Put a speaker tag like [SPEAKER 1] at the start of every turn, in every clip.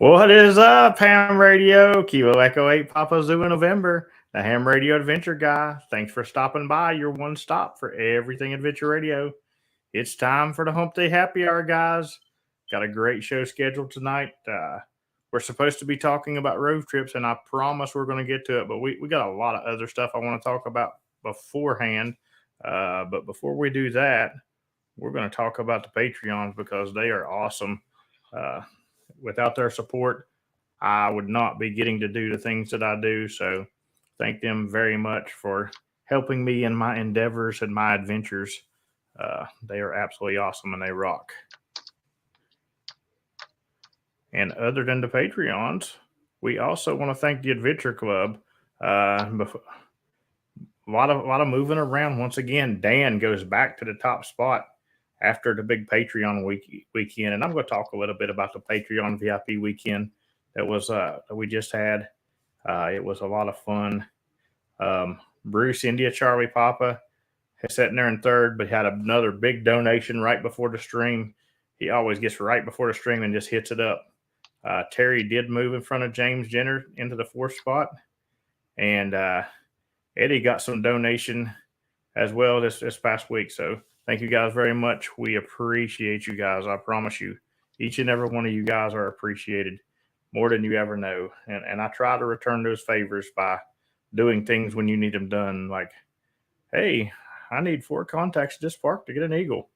[SPEAKER 1] What is up, Ham Radio? Kilo Echo 8 Papa Zoo in November. The Ham Radio Adventure Guy. Thanks for stopping by. Your one stop for everything Adventure Radio. It's time for the Hump Day Happy Hour, guys. Got a great show scheduled tonight. We're supposed to be talking about road trips, and I promise we're going to get to it. But we got a lot of other stuff I want to talk about beforehand. But before we do that, we're going to talk about the Patreons because they are awesome. Without their support, I would not be getting to do the things that I do. So thank them very much for helping me in my endeavors and my adventures. They are absolutely awesome and they rock. And other than the Patreons, we also want to thank the Adventure Club. A lot of moving around. Once again, Dan goes back to the top spot after the big Patreon weekend. And I'm going to talk a little bit about the Patreon VIP weekend that we just had. It was a lot of fun. Bruce India Charlie Papa is sitting there in third, but had another big donation right before the stream. He always gets right before the stream and just hits it up. Terry did move in front of James Jenner into the fourth spot. And Eddie got some donation as well this past week. So thank you guys very much. We appreciate you guys. I promise you, each and every one of you guys are appreciated more than you ever know. And I try to return those favors by doing things when you need them done. Like, hey, I need 4 contacts at this park to get an eagle.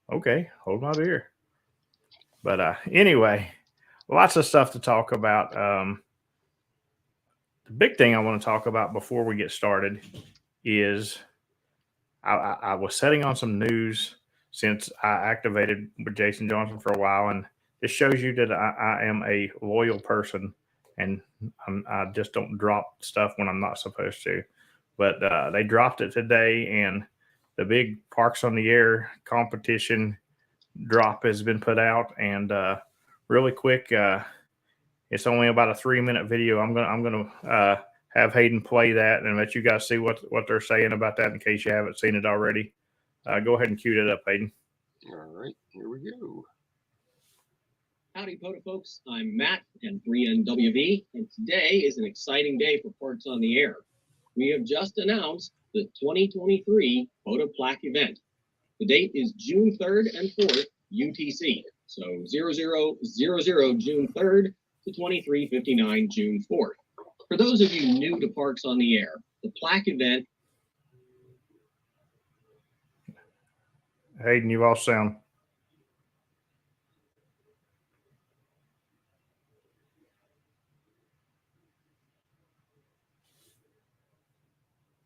[SPEAKER 1] Okay, hold my beer. But anyway, lots of stuff to talk about. The big thing I want to talk about before we get started is I was setting on some news since I activated with Jason Johnson for a while, and it shows you that I am a loyal person, and I just don't drop stuff when I'm not supposed to. But they dropped it today, and the big Parks on the Air competition drop has been put out, and really quick, it's only about a 3-minute video. I'm gonna have Hayden play that and let you guys see what they're saying about that in case you haven't seen it already. Go ahead and cue it up, Hayden.
[SPEAKER 2] All right, here we go.
[SPEAKER 3] Howdy, POTA folks. I'm Matt and 3NWV, and today is an exciting day for Parks on the Air. We have just announced the 2023 POTA Plaque event. The date is June 3rd and 4th, UTC. So 0000 June 3rd to 2359 June 4th. For those of you new to Parks on the Air, the plaque event.
[SPEAKER 1] Hayden, you all sound.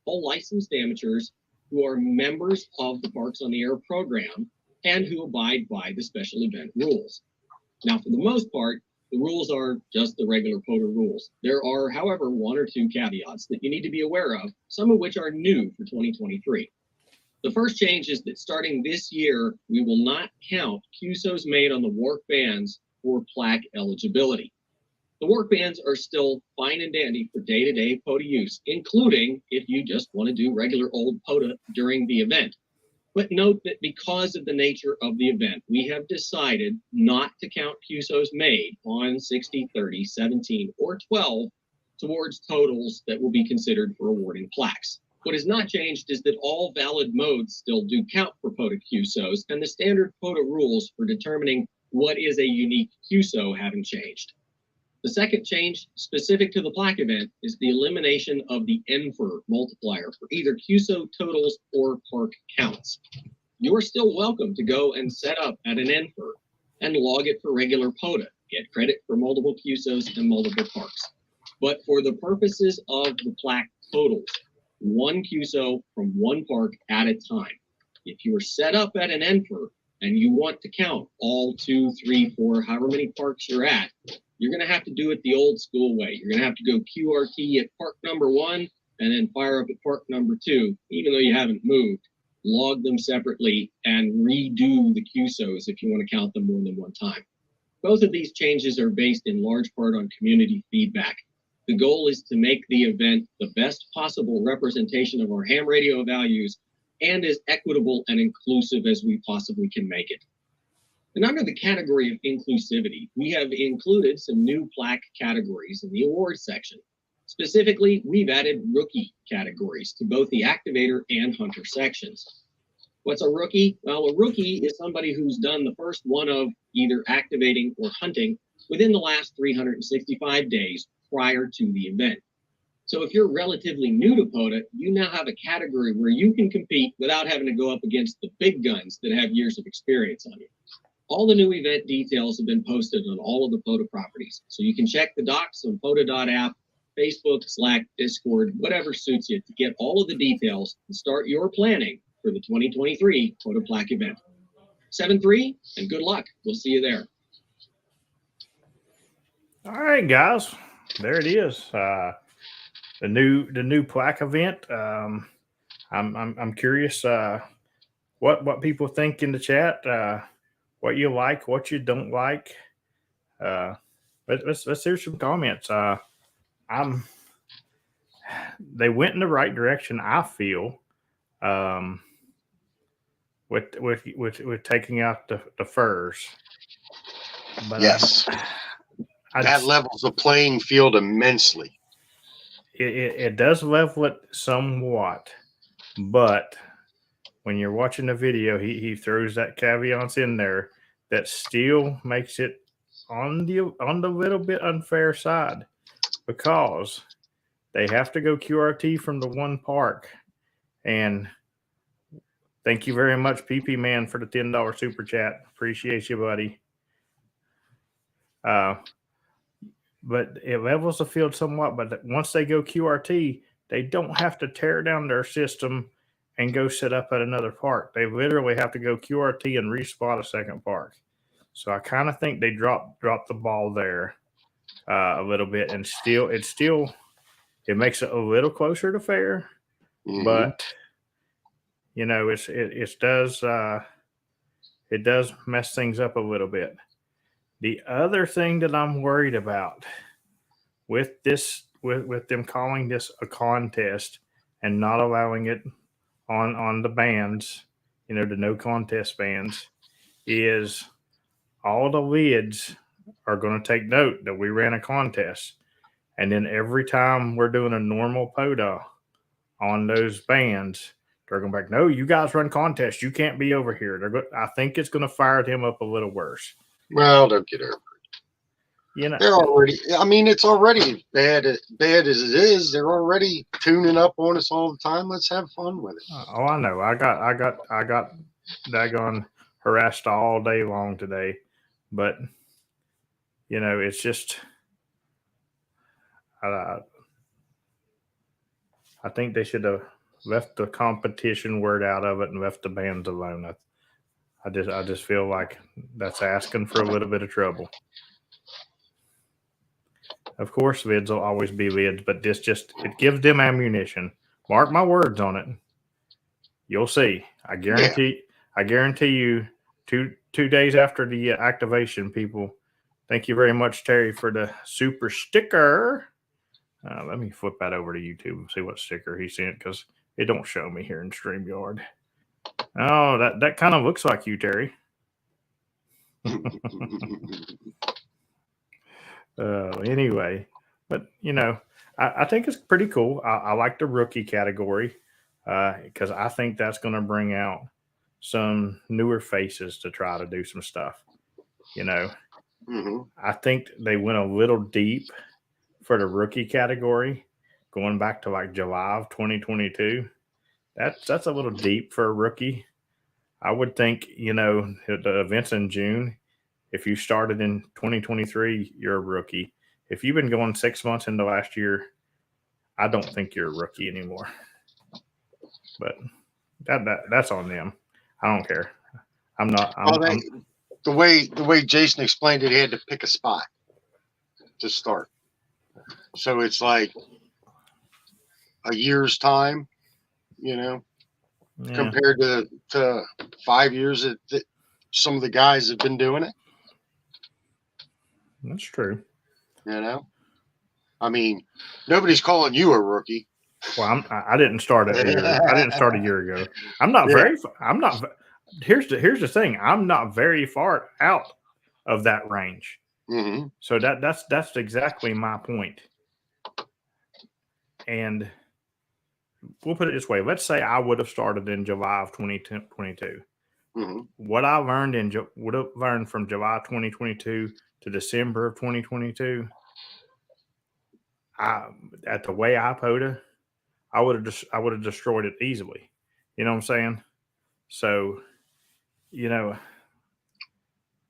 [SPEAKER 3] All licensed amateurs who are members of the Parks on the Air program and who abide by the special event rules. Now, for the most part, the rules are just the regular POTA rules. There are, however, 1 or 2 caveats that you need to be aware of, some of which are new for 2023. The first change is that starting this year, we will not count QSOs made on the wharf bands for plaque eligibility. The wharf bands are still fine and dandy for day-to-day POTA use, including if you just want to do regular old POTA during the event. But note that because of the nature of the event, we have decided not to count QSOs made on 60, 30, 17, or 12 towards totals that will be considered for awarding plaques. What has not changed is that all valid modes still do count for POTA QSOs, and the standard POTA rules for determining what is a unique QSO haven't changed. The second change specific to the plaque event is the elimination of the NFR multiplier for either QSO totals or park counts. You're still welcome to go and set up at an NFR and log it for regular POTA, get credit for multiple QSOs and multiple parks. But for the purposes of the plaque totals, 1 QSO from 1 park at a time. If you are set up at an NFR and you want to count all 2, 3, 4, however many parks you're at, you're going to have to do it the old school way. You're going to have to go QRT at park number 1 and then fire up at park number 2, even though you haven't moved. Log them separately and redo the QSOs if you want to count them more than 1 time. Both of these changes are based in large part on community feedback. The goal is to make the event the best possible representation of our ham radio values and as equitable and inclusive as we possibly can make it. And under the category of inclusivity, we have included some new plaque categories in the awards section. Specifically, we've added rookie categories to both the activator and hunter sections. What's a rookie? Well, a rookie is somebody who's done the first one of either activating or hunting within the last 365 days prior to the event. So if you're relatively new to POTA, you now have a category where you can compete without having to go up against the big guns that have years of experience on you. All the new event details have been posted on all of the POTA properties. So you can check the docs on POTA.app, Facebook, Slack, Discord, whatever suits you to get all of the details and start your planning for the 2023 POTA Plaque event. 7-3 and good luck. We'll see you there.
[SPEAKER 1] All right, guys, there it is. The new plaque event. I'm curious what people think in the chat. What you like, what you don't like. Let's hear some comments. They went in the right direction, I feel. With taking out the furs. But
[SPEAKER 2] yes, that levels the playing field immensely.
[SPEAKER 1] It does level it somewhat, but when you're watching the video, he throws that caveats in there that still makes it on the little bit unfair side, because they have to go QRT from the one park. And thank you very much, PP Man, for the $10 super chat. Appreciate you, buddy. But it levels the field somewhat. But once they go QRT, they don't have to tear down their system and go set up at another park. They literally have to go QRT and respot a second park. So I kind of think they dropped the ball there a little bit, and it makes it a little closer to fair, but you know it does mess things up a little bit. The other thing that I'm worried about with this, with them calling this a contest and not allowing it on the bans, the no contest bans, is all the lids are going to take note that we ran a contest. And then every time we're doing a normal POTA on those bans, they're going back, no, you guys run contests. You can't be over here. I think it's going to fire him up a little worse.
[SPEAKER 2] Well, don't get over it. They're already, I mean, it's already bad as it is. They're already tuning up on us all the time. Let's have fun with it.
[SPEAKER 1] Oh, I know. I got daggone harassed all day long today. But, it's just, I think they should have left the competition word out of it and left the bands alone. I just feel like that's asking for a little bit of trouble. Of course, lids will always be lids, but it gives them ammunition. Mark my words on it. You'll see. I guarantee you 2 days after the activation, people. Thank you very much, Terry, for the super sticker. Let me flip that over to YouTube and see what sticker he sent, because it don't show me here in StreamYard. Oh, that kind of looks like you, Terry. Anyway, but I think it's pretty cool. I like the rookie category because I think that's going to bring out some newer faces to try to do some stuff. I think they went a little deep for the rookie category, going back to like July of 2022. That's a little deep for a rookie. I would think, the events in June, if you started in 2023, you're a rookie. If you've been going 6 months into last year, I don't think you're a rookie anymore. But that's on them. I don't care. I'm not.
[SPEAKER 2] The way Jason explained it, he had to pick a spot to start. So it's like a year's time, compared to 5 years that some of the guys have been doing it.
[SPEAKER 1] That's true.
[SPEAKER 2] I mean, nobody's calling you a rookie.
[SPEAKER 1] Well, I didn't start a year. I didn't start a year ago. I'm not here's the thing. I'm not very far out of that range.
[SPEAKER 2] Mm-hmm.
[SPEAKER 1] So that's exactly my point. And we'll put it this way. Let's say I would have started in July of 2022.
[SPEAKER 2] Mm-hmm.
[SPEAKER 1] What I learned would have learned from July 2022 to December of 2022, at the way I POTA, I would have destroyed it easily. You know what I'm saying? So, you know,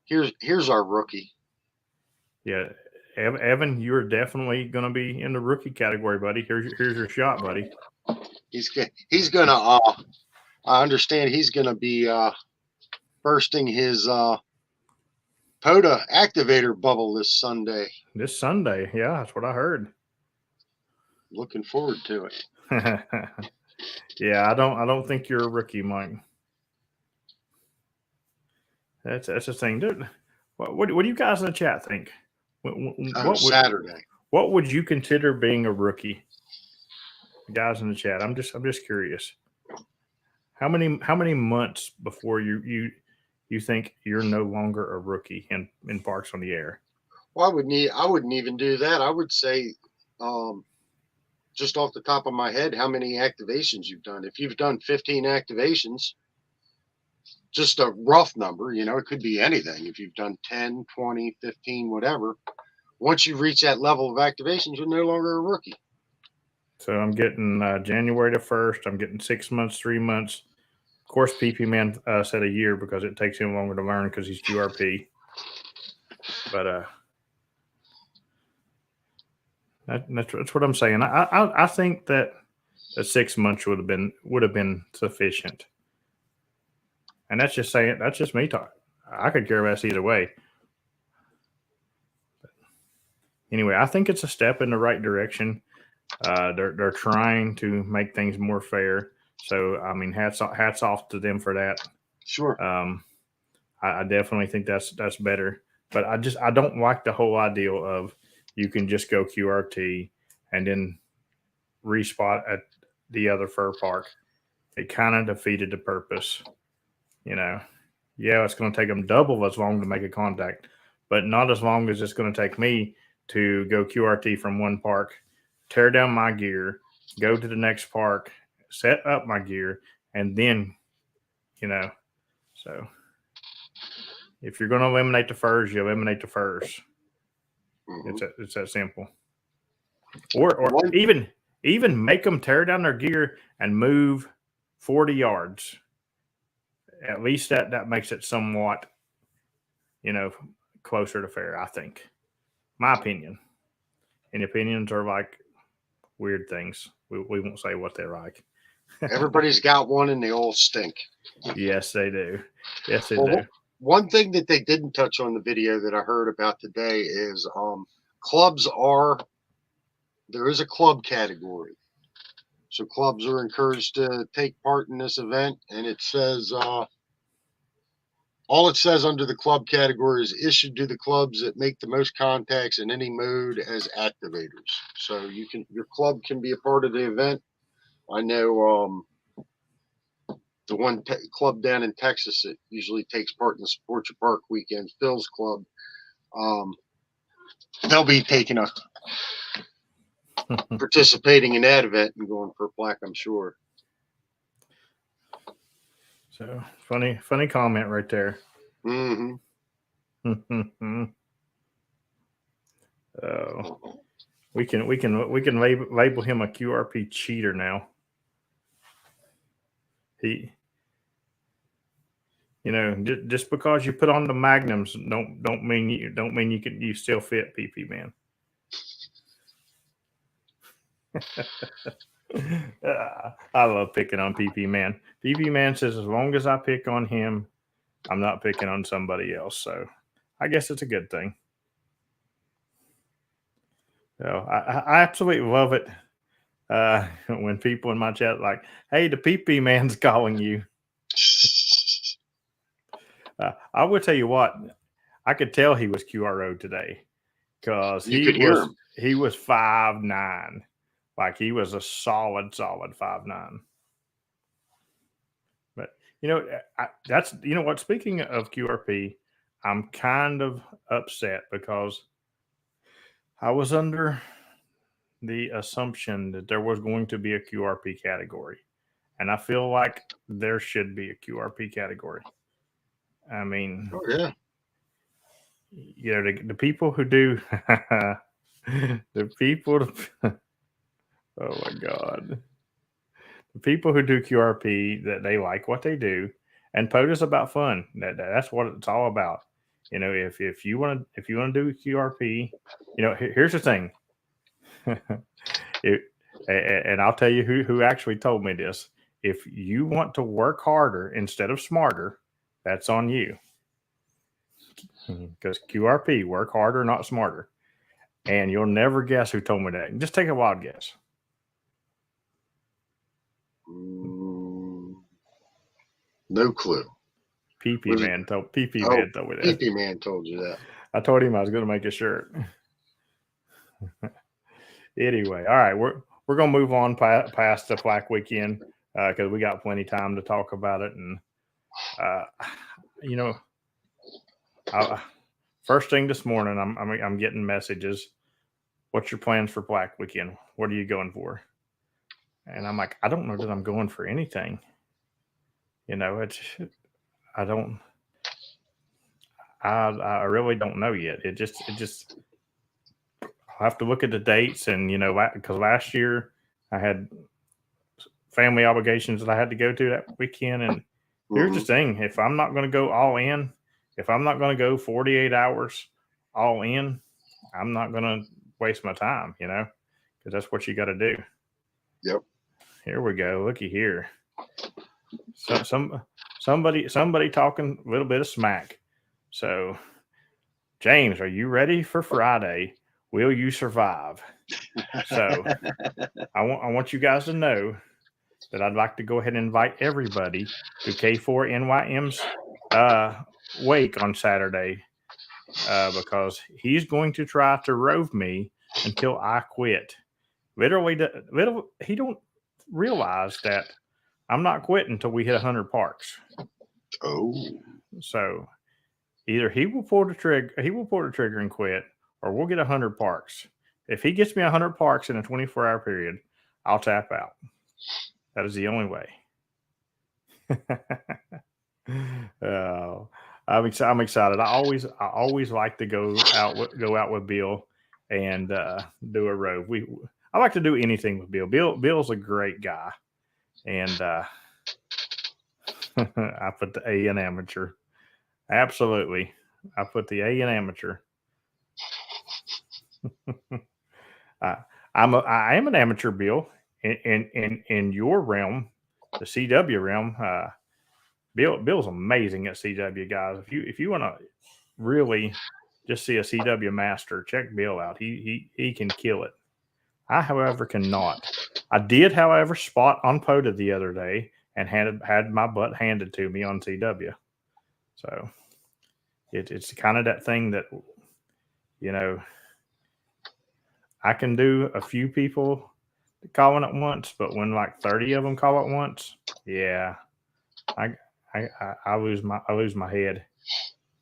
[SPEAKER 2] Here's our rookie.
[SPEAKER 1] yeah, Evan, you're definitely going to be in the rookie category, buddy. Here's your shot, buddy.
[SPEAKER 2] He's gonna. I understand he's gonna be bursting his POTA activator bubble this Sunday.
[SPEAKER 1] This Sunday, yeah, that's what I heard.
[SPEAKER 2] Looking forward to it.
[SPEAKER 1] Yeah, I don't think you're a rookie, Mike. That's the thing, dude. What do you guys in the chat think?
[SPEAKER 2] Saturday.
[SPEAKER 1] What would you consider being a rookie? Guys in the chat, I'm just curious. How many months before you think you're no longer a rookie in Parks on the Air?
[SPEAKER 2] Well, I wouldn't even do that. I would say, just off the top of my head, how many activations you've done. If you've done 15 activations, just a rough number, it could be anything. If you've done 10, 20, 15, whatever, once you reach that level of activations, you're no longer a rookie.
[SPEAKER 1] So I'm getting January the 1st. I'm getting 6 months, 3 months. Of course, PP Man said a year because it takes him longer to learn because he's QRP. But that's what I'm saying. I think that the 6 months would have been sufficient. And that's just saying. That's just me talking. I could care less either way. But anyway, I think it's a step in the right direction. They're trying to make things more fair. So I mean, hats off to them for that.
[SPEAKER 2] Sure.
[SPEAKER 1] I definitely think that's better. But I don't like the whole idea of you can just go QRT and then respot at the other fur park. It kind of defeated the purpose. Yeah, it's going to take them double as long to make a contact, but not as long as it's going to take me to go QRT from one park, tear down my gear, go to the next park, set up my gear, and then, so if you're going to eliminate the furs, you eliminate the furs. Mm-hmm. It's that simple. Or even make them tear down their gear and move 40 yards. At least that makes it somewhat, closer to fair, I think. My opinion. And opinions are like weird things. We won't say what they're like.
[SPEAKER 2] Everybody's got one and they all stink.
[SPEAKER 1] Yes, they do. Yes, they do.
[SPEAKER 2] One thing that they didn't touch on the video that I heard about today is there is a club category. So clubs are encouraged to take part in this event, and it says all it says under the club category is issued to the clubs that make the most contacts in any mode as activators. So your club can be a part of the event. I know the one club down in Texas that usually takes part in the Support Your Park weekend, Phil's Club. They'll be taking participating in that event and going for a plaque, I'm sure.
[SPEAKER 1] So funny comment right there.
[SPEAKER 2] Mm-hmm.
[SPEAKER 1] We can label him a QRP cheater now. He, just because you put on the magnums don't mean you still fit, PP Man. I love picking on PP Man. PP Man says as long as I pick on him, I'm not picking on somebody else. So I guess it's a good thing. So I absolutely love it when people in my chat like, "Hey, the PP Man's calling you." I will tell you what, I could tell he was QRO today because he was 5'9". Like he was a solid 5'9". But that's what. Speaking of QRP, I'm kind of upset because I was under the assumption that there was going to be a QRP category, and I feel like there should be a QRP category. I mean,
[SPEAKER 2] Oh yeah.
[SPEAKER 1] the people who do the people. Oh my God. The people who do QRP, that they like what they do, and POTUS about fun. That's what it's all about. If you want to do QRP, here's the thing. And I'll tell you who actually told me this. If you want to work harder instead of smarter, that's on you. Because QRP, work harder, not smarter. And you'll never guess who told me that. Just take a wild guess.
[SPEAKER 2] No clue.
[SPEAKER 1] PP Man told me that.
[SPEAKER 2] PP Man told you that.
[SPEAKER 1] I told him I was going to make a shirt. Anyway, all right, we're going to move on past the Black Weekend because we got plenty of time to talk about it. And first thing this morning, I'm getting messages. What's your plans for Black Weekend? What are you going for? And I'm like, I don't know that I'm going for anything. I really don't know yet. It just I'll have to look at the dates, and because last year I had family obligations that I had to go to that weekend. And here's the thing: if I'm not going to go all in, if I'm not going to go 48 hours all in, I'm not going to waste my time, because that's what you got to do.
[SPEAKER 2] Yep.
[SPEAKER 1] Here we go. Looky here. Somebody talking a little bit of smack. So, James, are you ready for Friday? Will you survive? So, I want you guys to know that I'd like to go ahead and invite everybody to K4NYM's wake on Saturday because he's going to try to rove me until I quit. Literally, he don't realize that I'm not quitting until we hit 100 parks.
[SPEAKER 2] Oh.
[SPEAKER 1] So either he will pull the trigger and quit, or we'll get 100 parks. If he gets me 100 parks in a 24-hour period, I'll tap out. That is the only way. I'm excited. I always like to go out with Bill and do a rove. I like to do anything with Bill. Bill's a great guy, and I put the A in amateur. Absolutely, I put the A in amateur. I am an amateur, Bill. In your realm, the CW realm, Bill's amazing at CW, guys. If you want to really just see a CW master, check Bill out. He can kill it. I, however, cannot. I did, however, spot on POTA the other day and had my butt handed to me on CW. So it's kind of that thing that I can do a few people calling at once, but when like 30 of them call at once, yeah, I lose my head.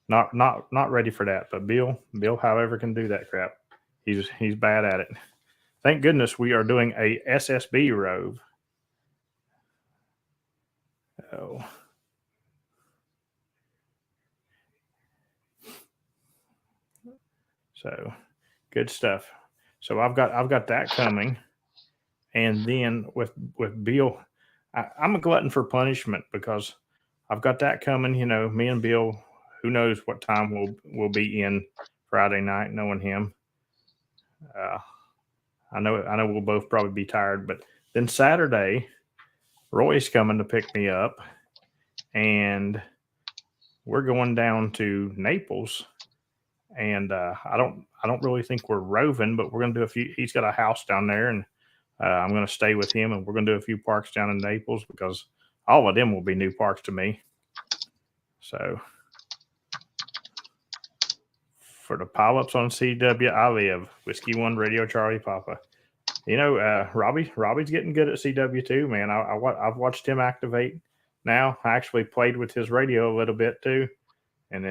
[SPEAKER 1] Not ready for that. But Bill, however, can do that crap. He's bad at it. Thank goodness we are doing a SSB rove. Oh. So good stuff. So I've got that coming. And then with Bill, I'm a glutton for punishment because I've got that coming. Me and Bill, who knows what time we'll be in Friday night, knowing him. I know we'll both probably be tired, but then Saturday, Roy's coming to pick me up, and we're going down to Naples. And I don't really think we're roving, but we're going to do a few. He's got a house down there, and I'm going to stay with him, and we're going to do a few parks down in Naples because all of them will be new parks to me. So for the pileups on CW, I live. Whiskey 1 Radio Charlie Papa. Robbie's getting good at CW too, man. I've watched him activate now. I actually played with his radio a little bit too, and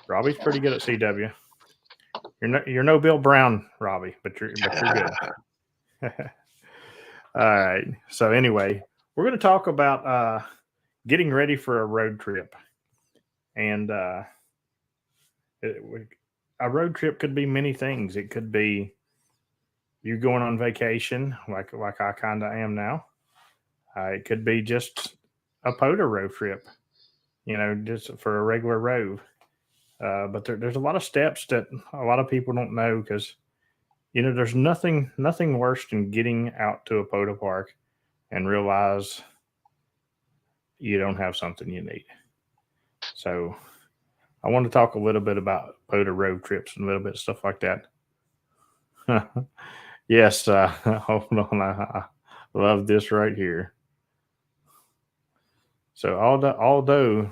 [SPEAKER 1] Robbie's pretty good at CW. You're no Bill Brown, Robbie, but you're good. All right. So anyway, we're going to talk about getting ready for a road trip, and a road trip could be many things. It could be you going on vacation, like I kind of am now. It could be just a POTA road trip, just for a regular rove. But there's a lot of steps that a lot of people don't know because there's nothing worse than getting out to a POTA park and realize you don't have something you need. So I want to talk a little bit about POTA road trips and a little bit of stuff like that. Yes, hold on. I love this right here. So although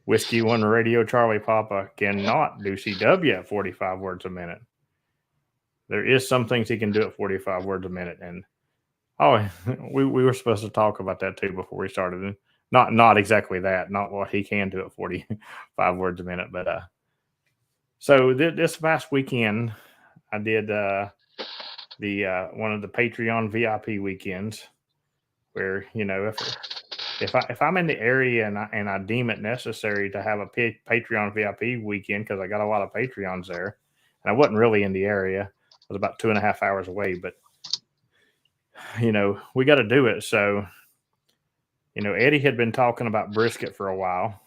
[SPEAKER 1] Whiskey 1 Radio Charlie Papa cannot do CW at 45 words a minute, there is some things he can do at 45 words a minute. And we were supposed to talk about that too before we started. Not exactly that, not what he can do at 45 words a minute, but so this past weekend I did the one of the Patreon VIP weekends where if I'm in the area and I deem it necessary to have a Patreon VIP weekend because I got a lot of Patreons there, and I wasn't really in the area, I was about 2.5 hours away, but we got to do it. So Eddie had been talking about brisket for a while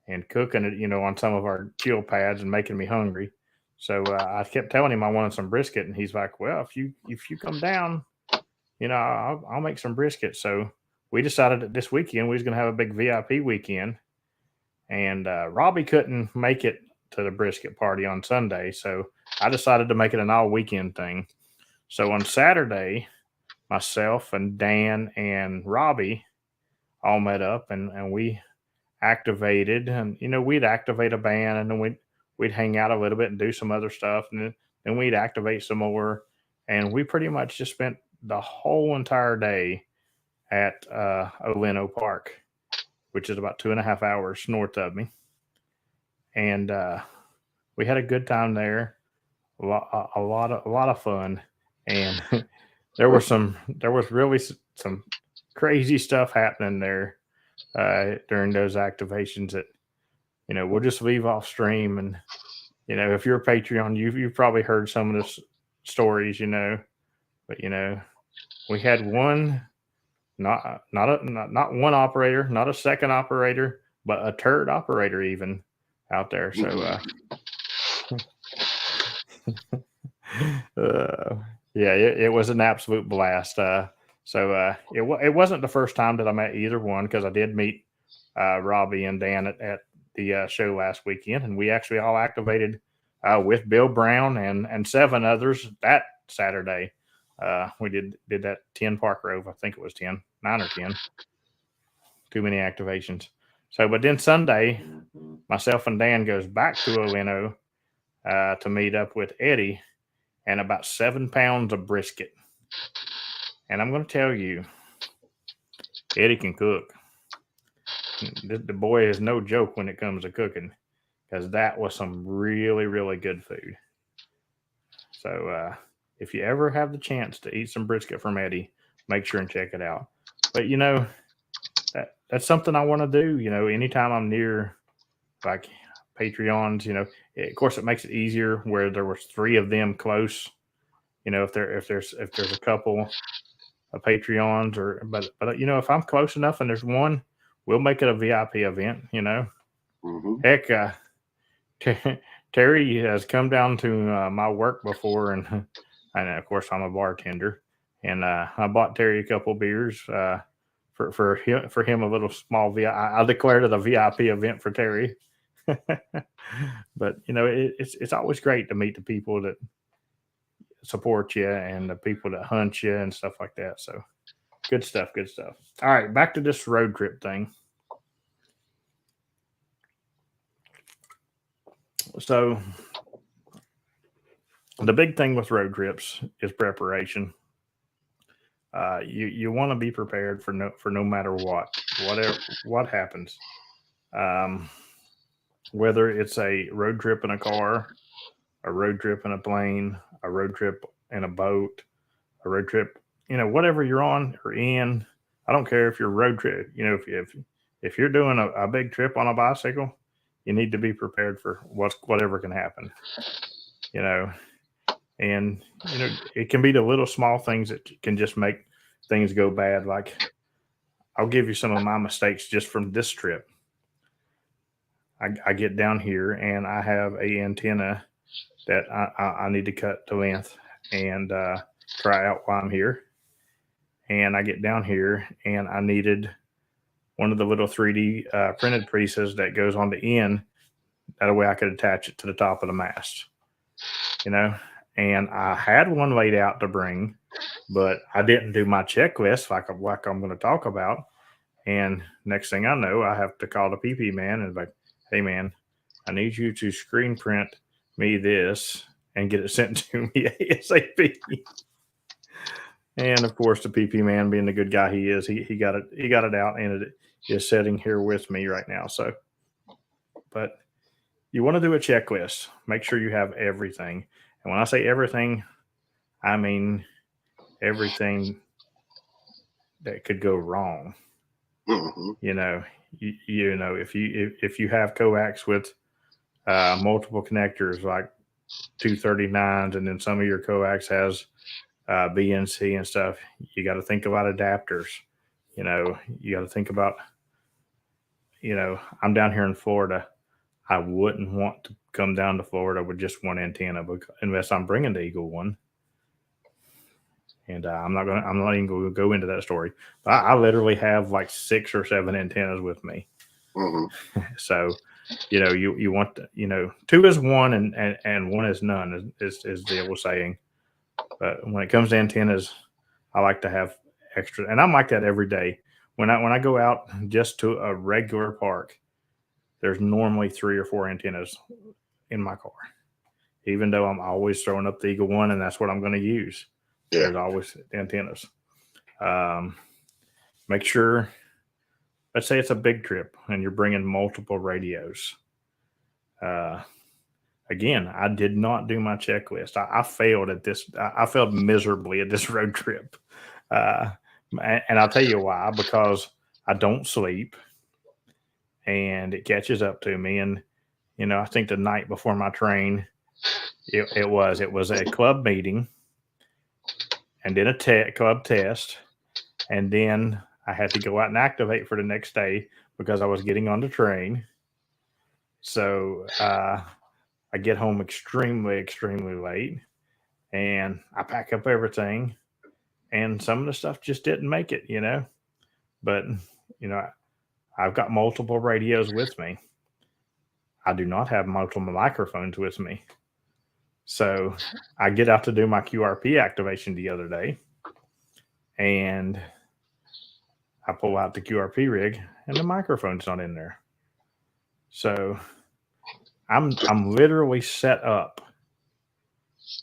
[SPEAKER 1] and cooking it, on some of our chill pads and making me hungry. So I kept telling him I wanted some brisket, and he's like, "Well, if you come down, I'll make some brisket." So we decided that this weekend we was going to have a big VIP weekend, and Robbie couldn't make it to the brisket party on Sunday, so I decided to make it an all weekend thing. So on Saturday, myself and Dan and Robbie all met up, and we activated, and we'd activate a band, and then we'd hang out a little bit and do some other stuff, and then we'd activate some more, and we pretty much just spent the whole entire day at Oleno Park, which is about 2.5 hours north of me, and we had a good time there, a lot of fun, and there was really some crazy stuff happening there during those activations that we'll just leave off stream. And if you're a Patreon, you've probably heard some of the stories, but we had one not one operator, not a second operator, but a third operator even out there. So yeah, it was an absolute blast. So it wasn't the first time that I met either one, because I did meet Robbie and Dan at the show last weekend, and we actually all activated with Bill Brown and 7 others that Saturday. We did that 10 Park Rove. I think it was 9 or 10. Too many activations. So, but then Sunday, myself and Dan goes back to Oleno to meet up with Eddie, and about 7 pounds of brisket. And I'm going to tell you, Eddie can cook. The boy is no joke when it comes to cooking, because that was some really, really good food. So if you ever have the chance to eat some brisket from Eddie, make sure and check it out. But that's something I want to do. Anytime I'm near like Patreons, of course it makes it easier where there was 3 of them close. If there's a couple of Patreons, but if I'm close enough and there's one, we'll make it a VIP event.
[SPEAKER 2] Mm-hmm.
[SPEAKER 1] Heck, Terry has come down to my work before, and of course I'm a bartender, and I bought Terry a couple beers for him a little small VIP. I declared it a VIP event for Terry. But it's always great to meet the people that support you and the people that hunt you and stuff like that. So good stuff. All right, back to this road trip thing. So the big thing with road trips is preparation. You want to be prepared for no matter what. what happens. Whether it's a road trip in a car, a road trip in a plane, a road trip in a boat, a road trip, whatever you're on or in. I don't care if you're road trip. If you're doing a big trip on a bicycle, you need to be prepared for whatever can happen. You know, and it can be the little small things that can just make things go bad. Like I'll give you some of my mistakes just from this trip. I get down here and I have a antenna that I need to cut to length and try out while I'm here. And I get down here and I needed one of the little 3D printed pieces that goes on the end. That way I could attach it to the top of the mast, And I had one laid out to bring, but I didn't do my checklist like I'm going to talk about. And next thing I know, I have to call the PP man and be like, hey man, I need you to screen print me this and get it sent to me ASAP. And of course, the PP man, being the good guy he is, he got it out, and it is sitting here with me right now. So, but you want to do a checklist. Make sure you have everything. And when I say everything, I mean everything that could go wrong.
[SPEAKER 2] Mm-hmm.
[SPEAKER 1] If you have coax with multiple connectors like 239s, and then some of your coax has BNC and stuff, you got to think about adapters. You got to think about, I'm down here in Florida. I wouldn't want to come down to Florida with just one antenna unless I'm bringing the Eagle One. And I'm not even going to go into that story. But I literally have like 6 or 7 antennas with me.
[SPEAKER 2] Mm-hmm.
[SPEAKER 1] So, you want to, 2 is 1 and 1 is none is the old saying. But when it comes to antennas, I like to have extra, and I'm like that every day. When I go out just to a regular park, there's normally 3 or 4 antennas in my car, even though I'm always throwing up the Eagle One, and that's what I'm going to use. Yeah. There's always antennas. Make sure, let's say it's a big trip and you're bringing multiple radios. Again, I did not do my checklist. I failed at this. I failed miserably at this road trip. And I'll tell you why, because I don't sleep and it catches up to me. And, I think the night before my train, it was a club meeting and then a club test. And then I had to go out and activate for the next day because I was getting on the train. So I get home extremely, extremely late and I pack up everything. And some of the stuff just didn't make it, But, I've got multiple radios with me. I do not have multiple microphones with me. So I get out to do my QRP activation the other day. And I pull out the QRP rig and the microphone's not in there. So I'm literally set up.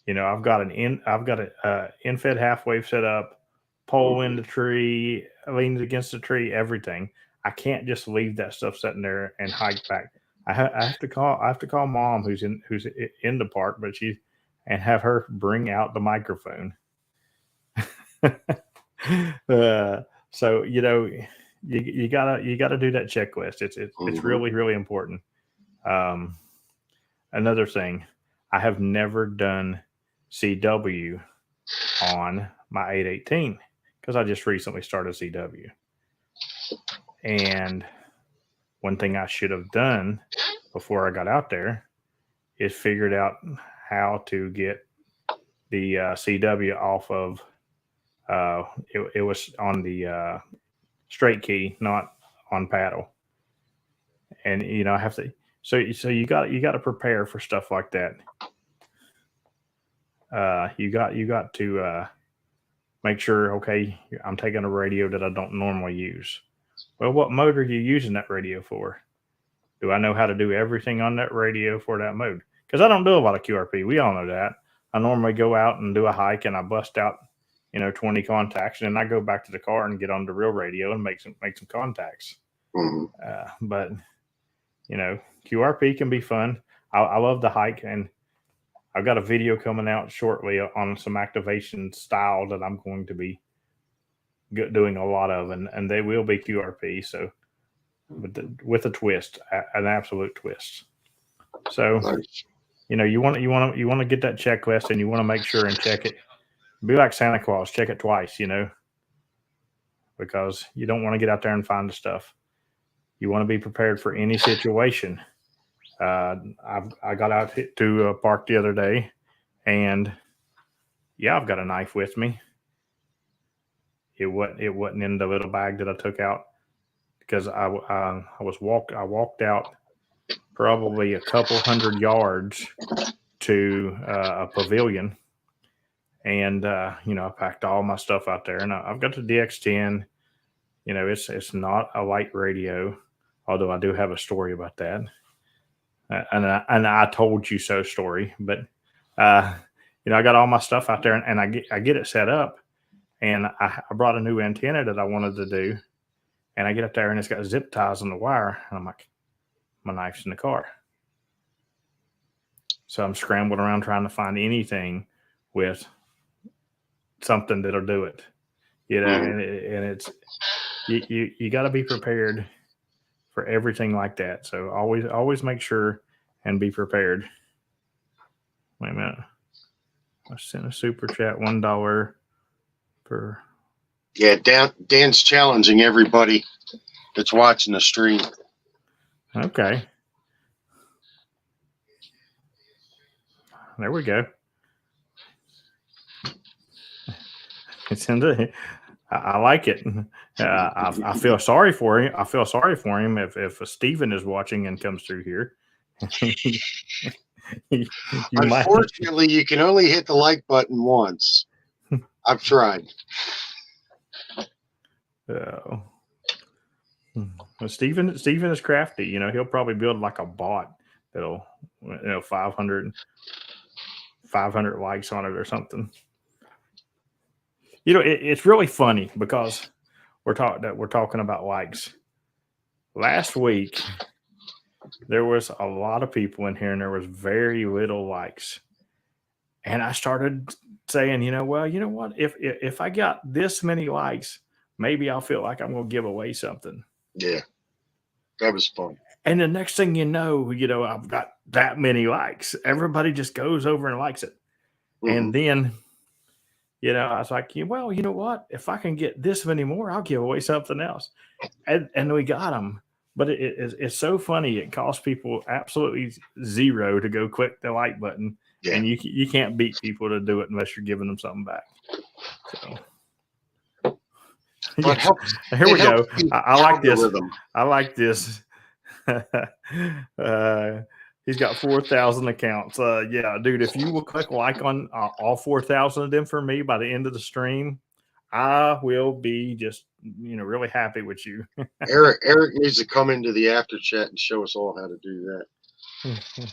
[SPEAKER 1] I've got a in-fed half wave set up, pole in the tree, leans against the tree, everything. I can't just leave that stuff sitting there and hike back. I have to call mom who's in the park, and have her bring out the microphone. So you gotta do that checklist. It's really, really important. Another thing, I have never done CW on my 818 because I just recently started CW. And one thing I should have done before I got out there is figured out how to get the CW off of it was on the straight key, not on paddle. And I have to so you got to prepare for stuff like that. You got to make sure, okay, I'm taking a radio that I don't normally use. Well, what mode are you using that radio for? Do I know how to do everything on that radio for that mode? Because I don't do a lot of QRP. We all know that. I normally go out and do a hike and I bust out, 20 contacts, and then I go back to the car and get on the real radio and make some contacts. But QRP can be fun. I love the hike, and I've got a video coming out shortly on some activation style that I'm going to be doing a lot of, and they will be QRP. So, with a twist, an absolute twist. So,
[SPEAKER 2] Nice.
[SPEAKER 1] you want to get that checklist, and you want to make sure and check it. Be like Santa Claus, check it twice. Because you don't want to get out there and find the stuff. You want to be prepared for any situation. I got out to a park the other day, and I've got a knife with me. It wasn't in the little bag that I took out, because I walked out probably a couple hundred yards to a pavilion, and I packed all my stuff out there, and I've got the DX10. It's not a light radio, although I do have a story about that. And I told you so story, but I got all my stuff out there, and I get it set up, and I brought a new antenna that I wanted to do, and I get up there and it's got zip ties on the wire, and I'm like, my knife's in the car. So I'm scrambling around trying to find anything with something that'll do it, and it's you got to be prepared for everything like that. So always make sure and be prepared. Wait a minute. I sent a super chat, $1 per.
[SPEAKER 2] Yeah, Dan's challenging everybody that's watching the stream.
[SPEAKER 1] Okay. There we go. It's in the. I like it. I feel sorry for him. I feel sorry for him if Steven is watching and comes through here.
[SPEAKER 2] Unfortunately, you can only hit the like button once. I've tried.
[SPEAKER 1] Well, Steven is crafty. He'll probably build like a bot that'll 500 likes on it or something. It's really funny because we're talking about likes. Last week, there was a lot of people in here, and there was very little likes. And I started saying, well, you know what? If I got this many likes, maybe I'll feel like I'm going to give away something.
[SPEAKER 2] Yeah, that was fun.
[SPEAKER 1] And the next thing you know, I've got that many likes. Everybody just goes over and likes it. And then, I was like, well, you know what? If I can get this many more, I'll give away something else. And we got them. But it's so funny. It costs people absolutely zero to go click the like button. Yeah. And you can't beat people to do it unless you're giving them something back. So here we go. I like this. I like this. He's got 4,000 accounts. Yeah, dude, if you will click like on all 4,000 of them for me by the end of the stream, I will be just, really happy with you.
[SPEAKER 2] Eric needs to come into the after chat and show us all how to do that.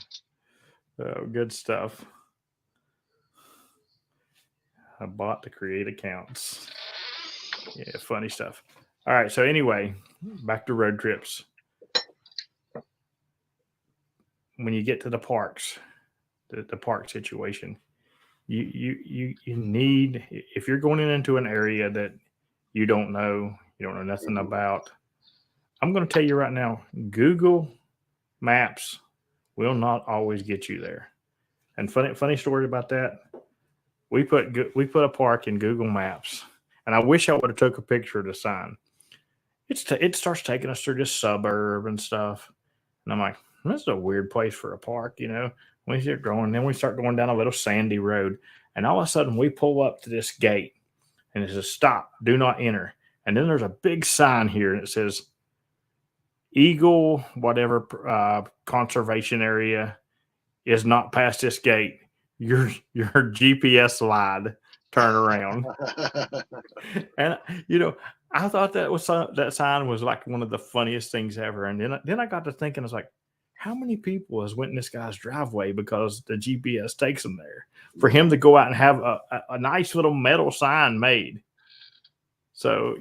[SPEAKER 1] Oh, good stuff. I bought to create accounts. Yeah, funny stuff. All right, so anyway, back to road trips. When you get to the parks, the park situation, you need, if you're going into an area that you don't know nothing about, I'm going to tell you right now, Google Maps will not always get you there. And funny story about that. We put a park in Google Maps, and I wish I would have took a picture of the sign. It starts taking us through this suburb and stuff, and I'm like, this is a weird place for a park, We start going, then we start going down a little sandy road, and all of a sudden we pull up to this gate, and it says, "Stop, do not enter." And then there's a big sign here, and it says, "Eagle, whatever conservation area is not past this gate. Your GPS lied. Turn around." And I thought that sign was like one of the funniest things ever. And then I got to thinking, I was like, how many people has went in this guy's driveway because the GPS takes them there? For him to go out and have a nice little metal sign made. So,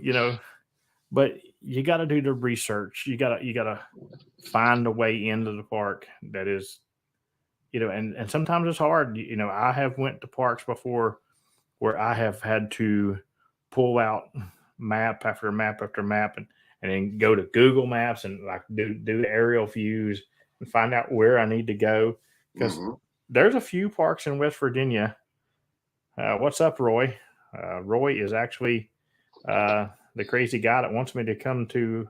[SPEAKER 1] but you got to do the research. You gotta find a way into the park that is, and sometimes it's hard. I have went to parks before where I have had to pull out map after map after map and then go to Google Maps and like do the aerial views and find out where I need to go. Because there's a few parks in West Virginia. What's up, Roy? Roy is actually the crazy guy that wants me to come to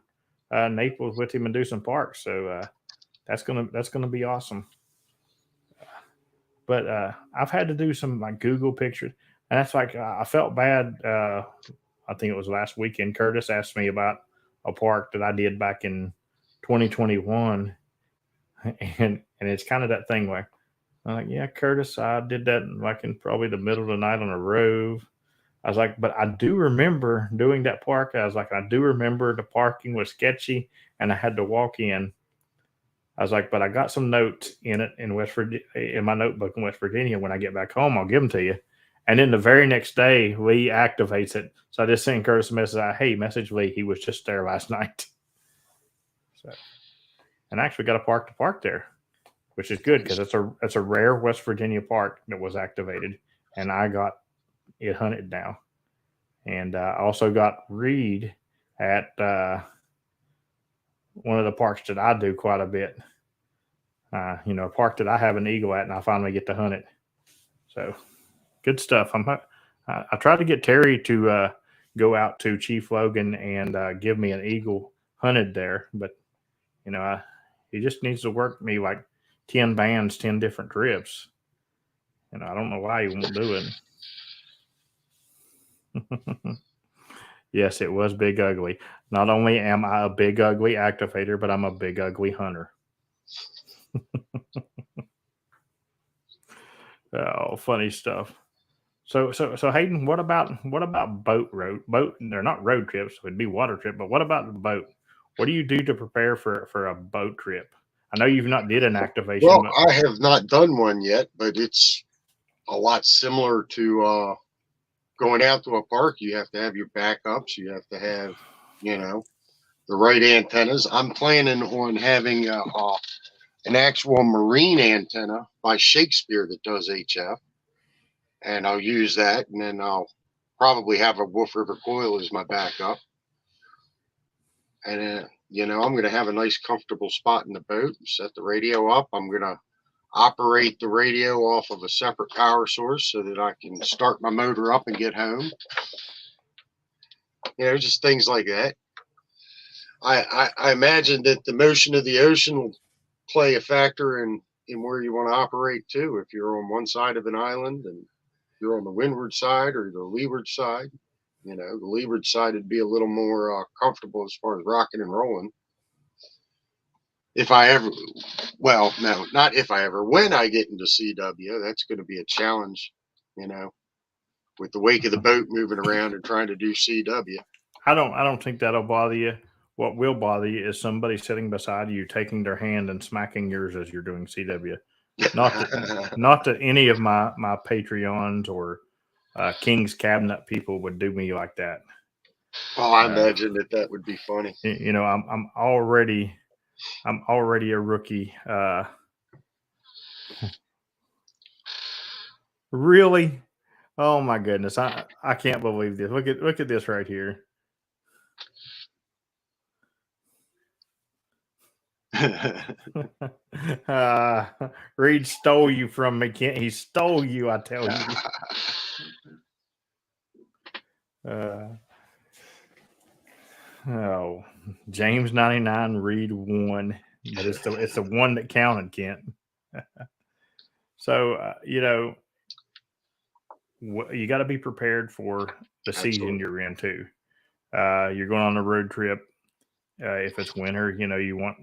[SPEAKER 1] Naples with him and do some parks. So that's gonna be awesome. But I've had to do some like Google pictures, and that's like I felt bad. I think it was last weekend. Curtis asked me about a park that I did back in 2021, and it's kind of that thing where I'm like, yeah, Curtis, I did that like in probably the middle of the night on a rove. I was like, but I do remember doing that park. I was like, I do remember the parking was sketchy, and I had to walk in. I was like, but I got some notes in it in West Virginia, in my notebook in West Virginia. When I get back home, I'll give them to you. And then the very next day, Lee activates it. So I just sent Curtis a message. Hey, message Lee. He was just there last night. So, and I actually got a park to park there, which is good because it's a rare West Virginia park that was activated, and I got it hunted now. And I also got Reed at one of the parks that I do quite a bit. A park that I have an eagle at, and I finally get to hunt it. So good stuff. I tried to get Terry to go out to Chief Logan and give me an eagle hunted there, but he just needs to work me like 10 bands, 10 different trips. I don't know why he won't do it. Yes, it was Big Ugly. Not only am I a big ugly activator, but I'm a big ugly hunter. Oh, funny stuff. So Hayden, what about they're not road trips, it would be water trip, but what about the boat? What do you do to prepare for a boat trip? I know you've not did an activation.
[SPEAKER 2] Well, I have not done one yet, but it's a lot similar to going out to a park. You have to have your backups. You have to have, the right antennas. I'm planning on having an actual marine antenna by Shakespeare that does HF, and I'll use that, and then I'll probably have a Wolf River coil as my backup. And I'm going to have a nice comfortable spot in the boat, set the radio up. I'm going to operate the radio off of a separate power source so that I can start my motor up and get home. Just things like that. I imagine that the motion of the ocean will play a factor in where you want to operate too. If you're on one side of an island and you're on the windward side or the leeward side, the leeward side would be a little more comfortable as far as rocking and rolling. If I ever, well, no, not if I ever, when I get into CW, that's going to be a challenge, with the wake of the boat moving around and trying to do CW.
[SPEAKER 1] I don't think that'll bother you. What will bother you is somebody sitting beside you, taking their hand and smacking yours as you're doing CW. Not that any of my Patreons or King's Cabinet people would do me like that.
[SPEAKER 2] Oh, I imagine that would be funny.
[SPEAKER 1] I'm already a rookie. Really? Oh my goodness! I can't believe this. Look at this right here. Reed stole you from me, Kent. He stole you, I tell you. James 99, Reed 1, but it's the one that counted, Kent. So you got to be prepared for the season you're in too. You're going on a road trip. If it's winter, you want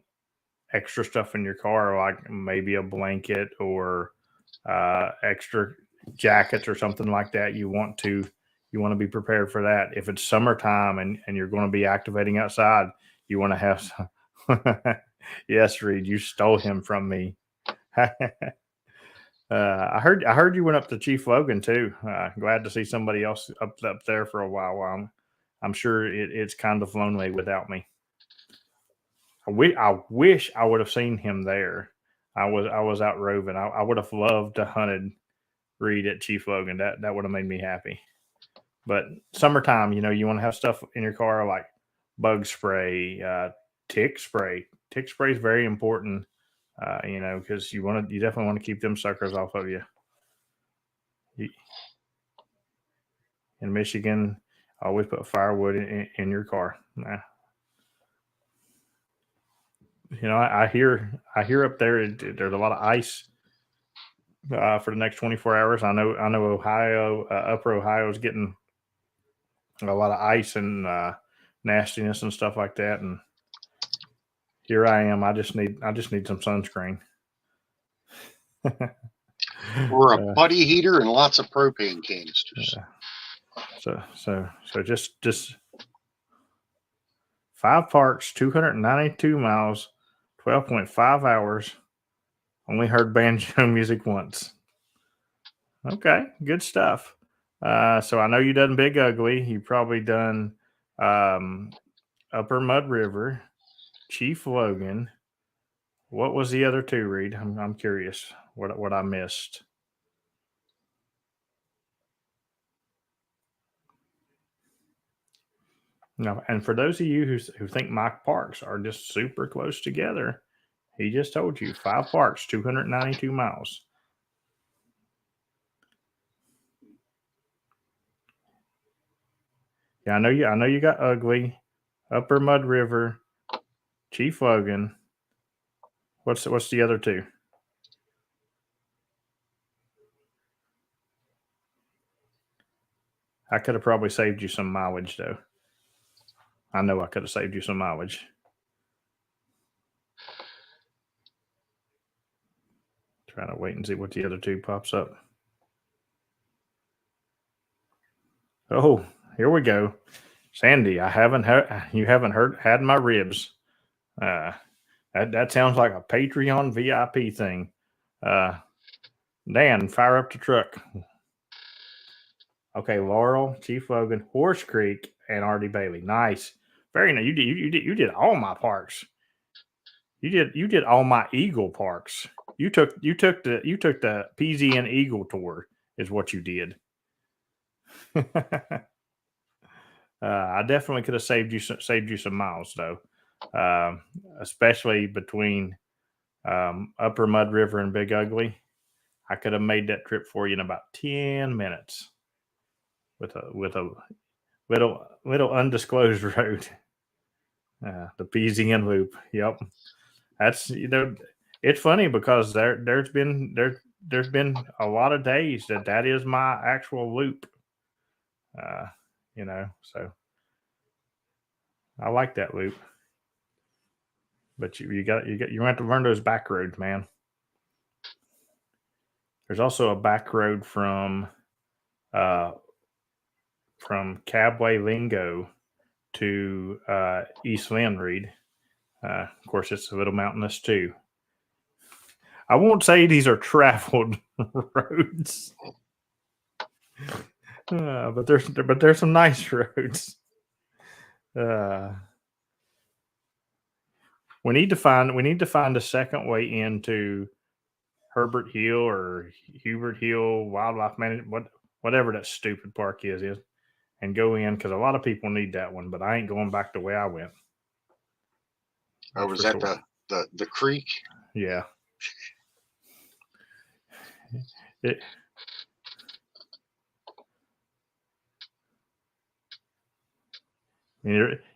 [SPEAKER 1] extra stuff in your car, like maybe a blanket or extra jackets or something like that. You want to be prepared for that. If it's summertime and you're going to be activating outside, you want to have some Yes, Reed, you stole him from me. I heard you went up to Chief Logan too. Glad to see somebody else up there for a while. I'm sure it's kind of lonely without me. I wish I would have seen him there. I was out roving. I would have loved to hunted Reed at Chief Logan. That would have made me happy. But summertime, you want to have stuff in your car like bug spray, tick spray. Tick spray is very important. Because you definitely want to keep them suckers off of you. In Michigan, always put firewood in your car. I hear up there there's a lot of ice for the next 24 hours. I know Ohio, Upper Ohio is getting a lot of ice and nastiness and stuff like that. And here I am. I just need some sunscreen.
[SPEAKER 2] Or a buddy heater and lots of propane canisters.
[SPEAKER 1] So just 5 parks, 292 miles, 12.5 hours. Only heard banjo music once. Okay, good stuff. So I know you done Big Ugly. You probably done Upper Mud River, Chief Logan. What was the other two, Reed? I'm curious what I missed. No, and for those of you who think my parks are just super close together, he just told you 5 parks, 292 miles. Yeah, I know you got Ugly, Upper Mud River, Chief Logan. What's the other two? I could have probably saved you some mileage though. I know I could have saved you some mileage. Trying to wait and see what the other two pops up. Oh, here we go. Sandy, you haven't had my ribs. That sounds like a Patreon VIP thing. Dan, fire up the truck. Okay, Laurel, Chief Logan, Horse Creek, and Artie Bailey. Nice, very nice. You did all my parks. You did all my Eagle parks. You took the PZN Eagle tour is what you did. I definitely could have saved you some miles though, especially between Upper Mud River and Big Ugly. I could have made that trip for you in about 10 minutes with a little undisclosed road. The PZN loop. Yep. That's it's funny because there's been a lot of days that is my actual loop. So I like that loop. But you have to learn those back roads, man. There's also a back road from Cabway Lingo to East Lynn, Reed. Of course, it's a little mountainous too. I won't say these are traveled roads, but there's some nice roads. We need to find a second way into Herbert Hill or Hubert Hill Wildlife Management, whatever that stupid park is, and go in because a lot of people need that one. But I ain't going back the way I went.
[SPEAKER 2] Oh, was that sure. the creek?
[SPEAKER 1] Yeah.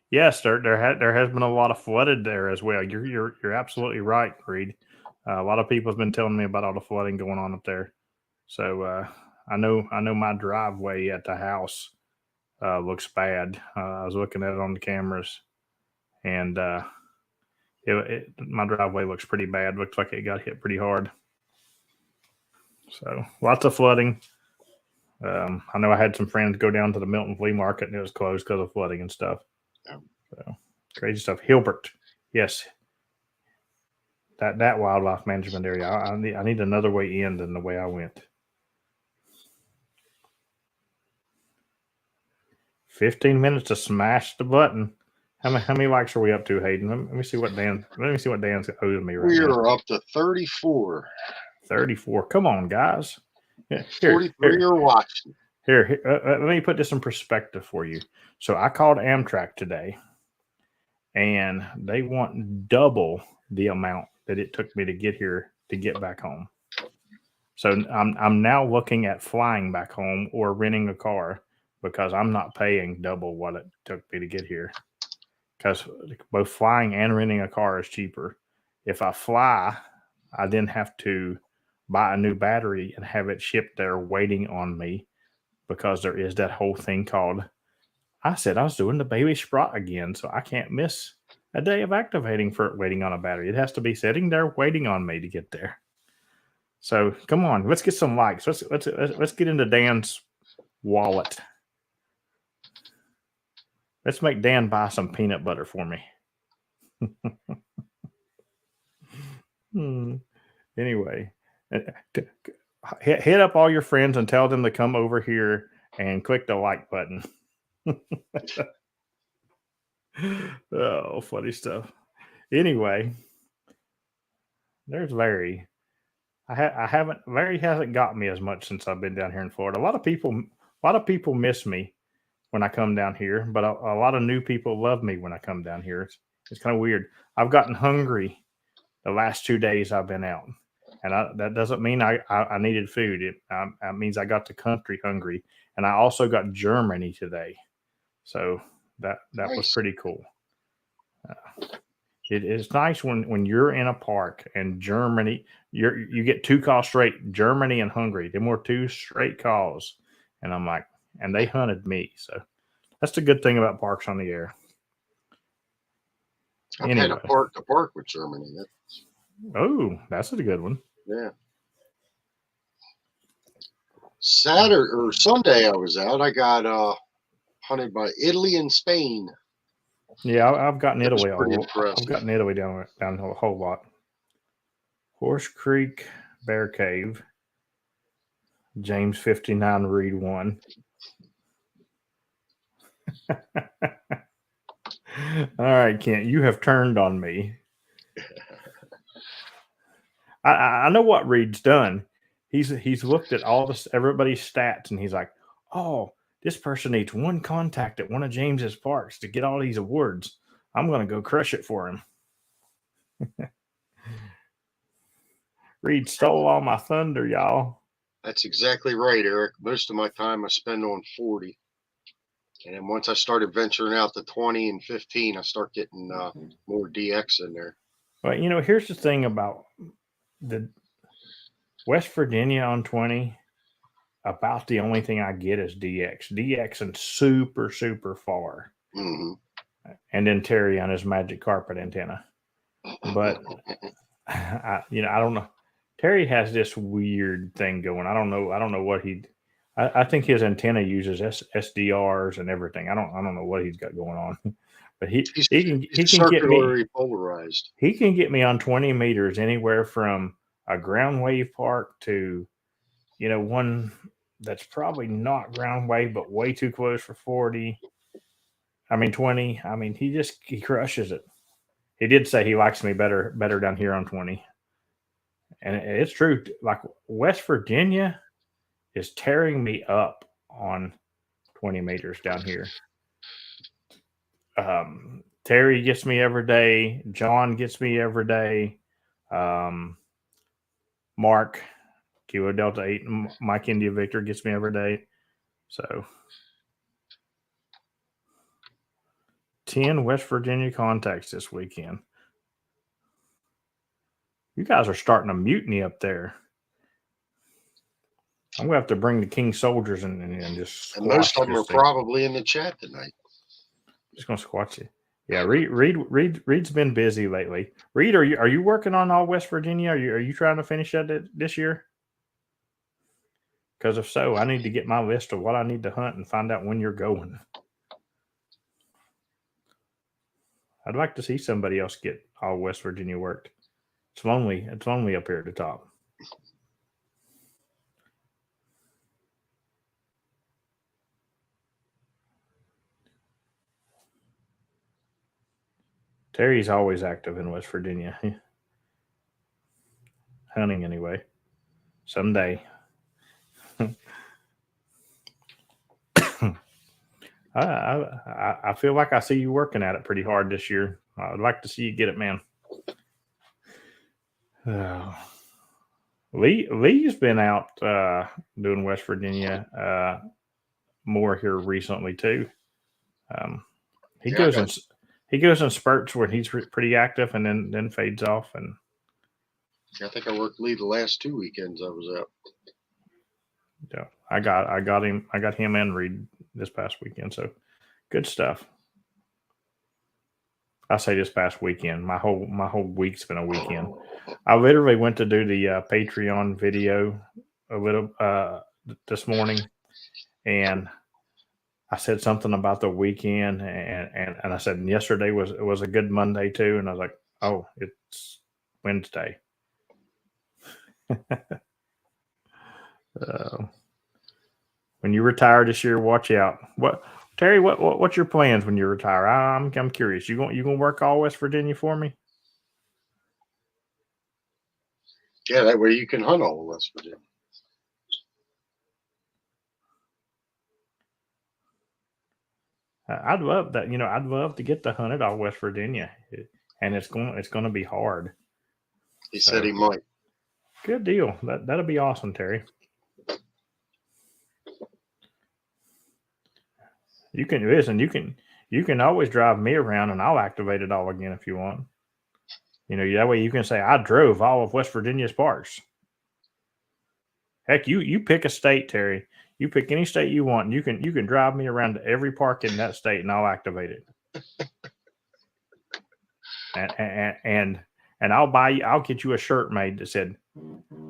[SPEAKER 1] Yes, there has been a lot of flooded there as well. You're absolutely right, Reed. A lot of people have been telling me about all the flooding going on up there. So I know my driveway at the house looks bad. I was looking at it on the cameras, and my driveway looks pretty bad. Looks like it got hit pretty hard. So lots of flooding. I know I had some friends go down to the Milton Flea Market and it was closed because of flooding and stuff. So crazy stuff. Hilbert, yes, that wildlife management area. I need another way in than the way I went. 15 minutes to smash the button. How many likes are we up to, Hayden? Let me see what Dan's owing me right
[SPEAKER 2] We
[SPEAKER 1] now.
[SPEAKER 2] are up to 34.
[SPEAKER 1] 34. Come on, guys. Here,
[SPEAKER 2] 43 are watching.
[SPEAKER 1] Here, let me put this in perspective for you. So I called Amtrak today, and they want double the amount that it took me to get here to get back home. So I'm now looking at flying back home or renting a car because I'm not paying double what it took me to get here. Because both flying and renting a car is cheaper. If I fly, I then have to buy a new battery and have it shipped there waiting on me, because there is that whole thing called, I said I was doing the baby sprott again, so I can't miss a day of activating for waiting on a battery. It has to be sitting there waiting on me to get there. So come on, let's get some likes. Let's get into Dan's wallet. Let's make Dan buy some peanut butter for me. Anyway, hit up all your friends and tell them to come over here and click the like button. Oh, funny stuff. Anyway, there's Larry. Larry hasn't got me as much since I've been down here in Florida. A lot of people miss me when I come down here, but a lot of new people love me when I come down here. It's kind of weird. I've gotten hungry the last 2 days I've been out, and that doesn't mean I needed food. It means I got the country hungry, and I also got Germany today, so that
[SPEAKER 2] Nice.
[SPEAKER 1] was pretty cool. It is nice when you're in a park and Germany, you get 2 calls straight, Germany and Hungary. Them were 2 straight calls, and I'm like, and they hunted me. So that's the good thing about parks on the air.
[SPEAKER 2] I've had a park to park with Germany.
[SPEAKER 1] That's a good one.
[SPEAKER 2] Yeah. Saturday or Sunday I was out. I got hunted by Italy and Spain.
[SPEAKER 1] Yeah, I've gotten Italy.
[SPEAKER 2] I've
[SPEAKER 1] gotten Italy down a whole lot. Horse Creek Bear Cave. James 59 Reed 1. All right, Kent, you have turned on me. I know what Reed's done. He's looked at all this everybody's stats, and he's like, oh, this person needs 1 contact at one of James's parks to get all these awards. I'm going to go crush it for him. Reed stole all my thunder, y'all.
[SPEAKER 2] That's exactly right, Eric. Most of my time I spend on 40. And then once I started venturing out to 20 and 15, I start getting more DX in there.
[SPEAKER 1] Well, here's the thing about the West Virginia on 20. About the only thing I get is DX and super, super far.
[SPEAKER 2] Mm-hmm.
[SPEAKER 1] And then Terry on his magic carpet antenna. But I don't know. Terry has this weird thing going. I don't know what I think his antenna uses SDRs and everything. I don't know what he's got going on. But he can get me
[SPEAKER 2] polarized.
[SPEAKER 1] He can get me on 20 meters anywhere from a ground wave park to one that's probably not ground wave, but way too close for 40. 20. He crushes it. He did say he likes me better down here on 20. And it's true. Like West Virginia is tearing me up on 20 meters down here. Terry gets me every day. John gets me every day. Mark, Kilo Delta 8, Mike India Victor gets me every day. So 10 West Virginia contacts this weekend. You guys are starting a mutiny up there. I'm going to have to bring the King soldiers and just squash.
[SPEAKER 2] And most of them are probably in the chat tonight.
[SPEAKER 1] Just going to squash you. Yeah, Reed's been busy lately. Reed, are you working on all West Virginia? Are you trying to finish that this year? Because if so, I need to get my list of what I need to hunt and find out when you're going. I'd like to see somebody else get all West Virginia worked. It's lonely. It's lonely up here at the top. Terry's always active in West Virginia. Hunting anyway. Someday. I feel like I see you working at it pretty hard this year. I'd like to see you get it, man. Lee's been out doing West Virginia more here recently too. He goes in spurts where he's pretty active and then fades off. And
[SPEAKER 2] I think I worked Lee the last 2 weekends I was out.
[SPEAKER 1] yeah, I got him and Reed this past weekend. So good stuff. I say this past weekend. My whole week's been a weekend. I literally went to do the Patreon video a little this morning, and I said something about the weekend, and I said yesterday was a good Monday too, and I was like, oh, it's Wednesday. When you retire this year, watch out. Terry? What's your plans when you retire? I'm curious. You gonna work all West Virginia for me?
[SPEAKER 2] Yeah, that way you can hunt all of West Virginia.
[SPEAKER 1] I'd love that. I'd love to get to hunt it all West Virginia, and it's going to be hard.
[SPEAKER 2] He said he might.
[SPEAKER 1] Good deal. That'll be awesome, Terry. You can listen. You can always drive me around, and I'll activate it all again if you want. That way you can say I drove all of West Virginia's parks. Heck, you pick a state, Terry. You pick any state you want, and you can drive me around to every park in that state, and I'll activate it. and I'll get you a shirt made that said,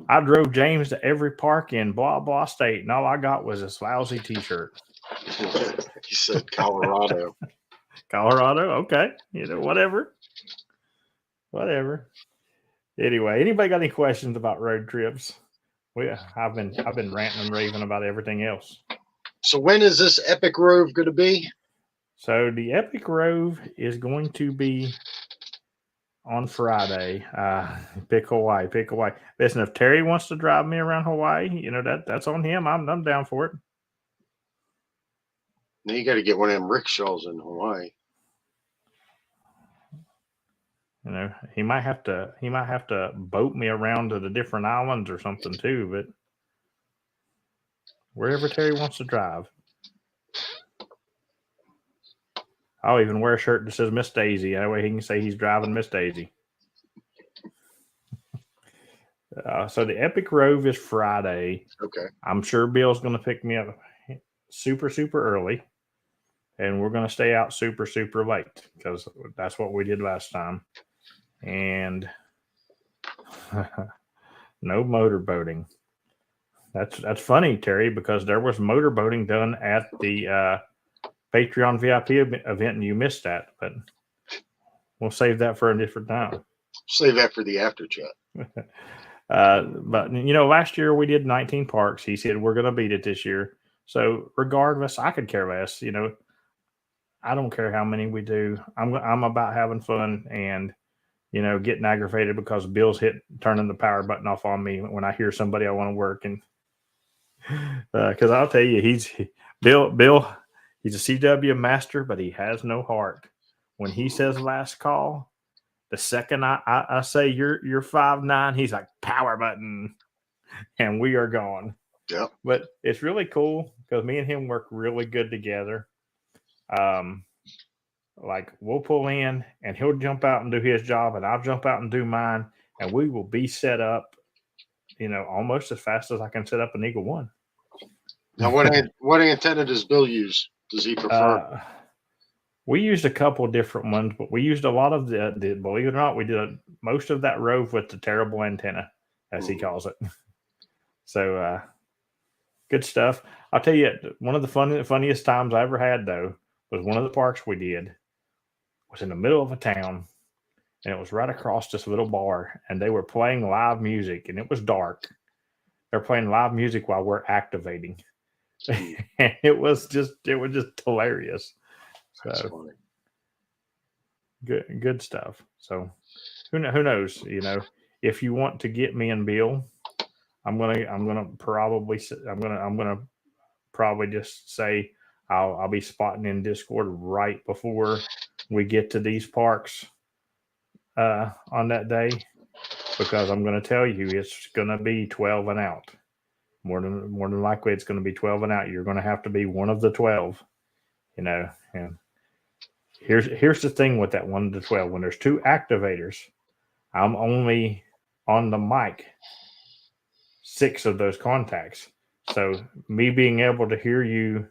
[SPEAKER 1] I drove James to every park in blah blah state, and all I got was this lousy T-shirt.
[SPEAKER 2] He said Colorado.
[SPEAKER 1] Colorado, okay. Whatever. Anyway, anybody got any questions about road trips? I've been ranting and raving about everything else.
[SPEAKER 2] So when is this Epic Rove going to be?
[SPEAKER 1] So the Epic Rove is going to be on Friday. Pick Hawaii. Listen, if Terry wants to drive me around Hawaii, that's on him. I'm down for it.
[SPEAKER 2] Now you got to get one of them rickshaws in Hawaii.
[SPEAKER 1] He might have to boat me around to the different islands or something too, but wherever Terry wants to drive. I'll even wear a shirt that says Miss Daisy. That way he can say he's driving Miss Daisy. So the Epic Rove is Friday.
[SPEAKER 2] Okay.
[SPEAKER 1] I'm sure Bill's going to pick me up super, super early. And we're going to stay out super, super late because that's what we did last time. And no motorboating. That's funny, Terry, because there was motorboating done at the Patreon VIP event, and you missed that. But we'll save that for a different time.
[SPEAKER 2] Save that for the after chat.
[SPEAKER 1] But last year we did 19 parks. He said we're going to beat it this year. So regardless, I could care less. I don't care how many we do. I'm about having fun and getting aggravated because Bill's turning the power button off on me when I hear somebody I want to work. And because I'll tell you, Bill, he's a CW master, but he has no heart. When he says last call, the second I say you're 5'9", he's like power button, and we are gone.
[SPEAKER 2] Yeah.
[SPEAKER 1] But it's really cool because me and him work really good together. Like we'll pull in and he'll jump out and do his job and I'll jump out and do mine, and we will be set up, almost as fast as I can set up an Eagle One.
[SPEAKER 2] Now, what antenna does Bill use? Does he prefer?
[SPEAKER 1] We used a couple of different ones, but we used a lot of the believe it or not, we did most of that Rove with the terrible antenna, as he calls it. So good stuff. I'll tell you, one of the funniest times I ever had though was one of the parks we did was in the middle of a town, and it was right across this little bar, and they were playing live music, and it was dark. They're playing live music while we're activating. And it was just hilarious.
[SPEAKER 2] That's
[SPEAKER 1] So
[SPEAKER 2] funny.
[SPEAKER 1] good stuff. So who knows? You know, if you want to get me and Bill, I'm gonna probably just say I'll be spotting in Discord right before we get to these parks on that day, because I'm gonna tell you it's gonna be 12 and out. More than likely it's gonna be 12 and out. You're gonna have to be one of the 12. You know, and here's the thing with that 1 to 12. When there's two activators, I'm only on the mic 6 of those contacts. So me being able to hear you,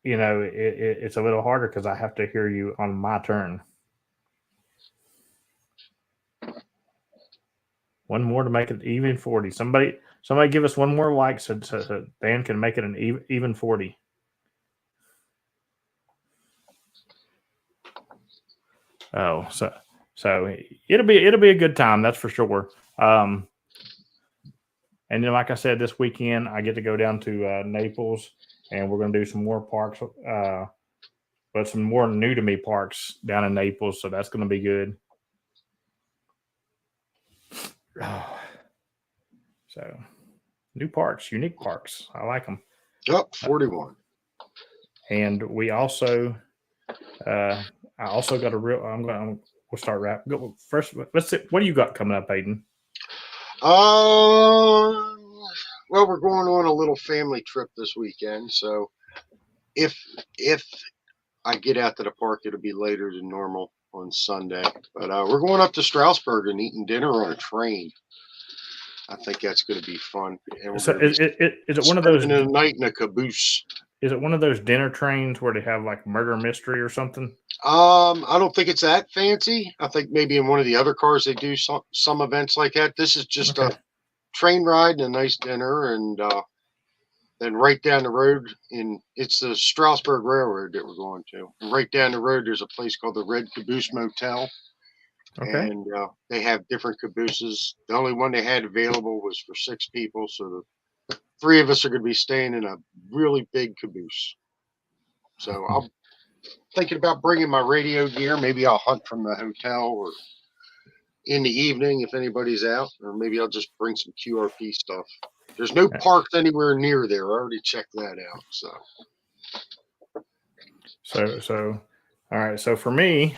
[SPEAKER 1] you know, it's a little harder because I have to hear you on my turn. One more to make it even 40. Somebody give us one more like so Dan can make it an even 40. Oh, so it'll be a good time, that's for sure. And then, like I said, this weekend I get to go down to Naples, and we're going to do some more parks, but some more new to me parks down in Naples. So that's going to be good. Oh. So new parks, unique parks. I like them.
[SPEAKER 2] Yep, 41.
[SPEAKER 1] And we also, I also got we'll start wrap. Go first. Let's see. What do you got coming up, Aiden?
[SPEAKER 2] Well, we're going on a little family trip this weekend, so if I get out to the park, it'll be later than normal on Sunday. But we're going up to Strasbourg and eating dinner on a train. I think that's going to be fun. And we're
[SPEAKER 1] So is it one of those?
[SPEAKER 2] A night in a caboose.
[SPEAKER 1] Is it one of those dinner trains where they have like murder mystery or something?
[SPEAKER 2] I don't think it's that fancy. I think maybe in one of the other cars they do some events like that. This is just a train ride and a nice dinner, and then right down the road it's the Strasbourg Railroad that we're going to. And right down the road there's a place called the Red Caboose Motel. Okay. And they have different cabooses. The only one they had available was for 6 people, so the 3 of us are going to be staying in a really big caboose. So I'm thinking about bringing my radio gear. Maybe I'll hunt from the hotel or in the evening if anybody's out, or maybe I'll just bring some QRP stuff. There's no parks anywhere near there. I already checked that out.
[SPEAKER 1] So all right. So for me,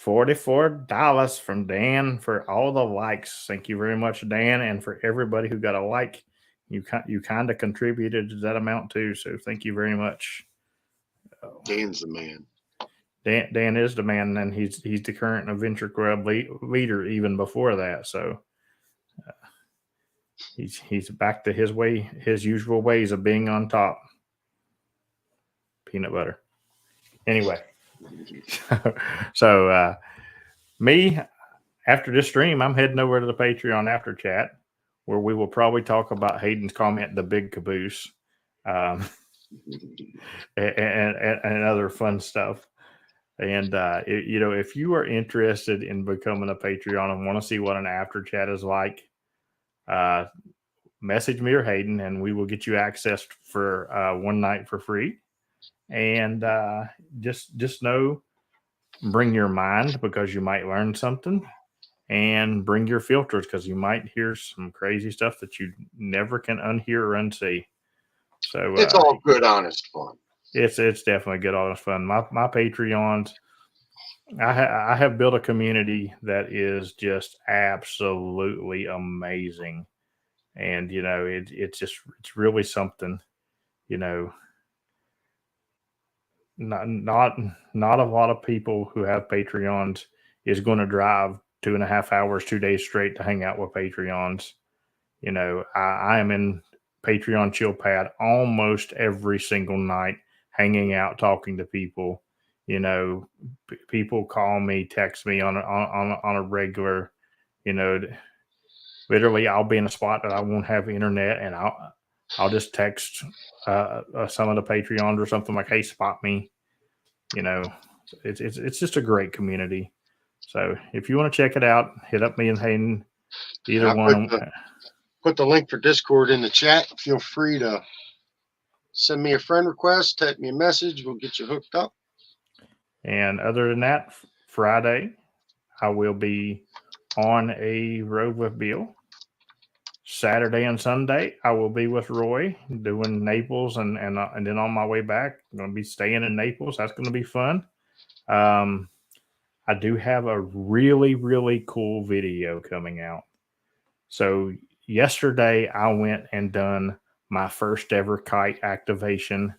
[SPEAKER 1] $44 from Dan for all the likes. Thank you very much, Dan, and for everybody who got a like. You kind of contributed to that amount too. So thank you very much.
[SPEAKER 2] Dan's the man.
[SPEAKER 1] Dan is the man, and he's the current Adventure Club leader even before that. So he's back to his usual ways of being on top. Peanut butter. Anyway, so me, after this stream, I'm heading over to the Patreon after chat, where we will probably talk about Hayden's comment, the big caboose, and other fun stuff. And if you are interested in becoming a Patreon and want to see what an after chat is like, message me or Hayden, and we will get you access for one night for free. And just know, bring your mind because you might learn something, and bring your filters because you might hear some crazy stuff that you never can unhear or unsee. So
[SPEAKER 2] it's all good, honest fun.
[SPEAKER 1] It's definitely good, honest fun. My Patreons, I have built a community that is just absolutely amazing, and it's really something. Not a lot of people who have Patreons is going to drive 2.5 hours, 2 days straight to hang out with Patreons. I am in Patreon chill pad almost every single night, hanging out, talking to people. People call me, text me on a regular. Literally, I'll be in a spot that I won't have internet, and I'll just text some of the Patreons or something like, "Hey, spot me," It's just a great community. So if you want to check it out, hit up me and Hayden. Either
[SPEAKER 2] I'll
[SPEAKER 1] one.
[SPEAKER 2] put the link for Discord in the chat. Feel free to send me a friend request, type me a message. We'll get you hooked up.
[SPEAKER 1] And other than that, Friday, I will be on a road with Bill. Saturday and Sunday, I will be with Roy doing Naples, and then on my way back, I'm going to be staying in Naples. That's going to be fun. I do have a really, really cool video coming out. So yesterday, I went and done my first ever kite activation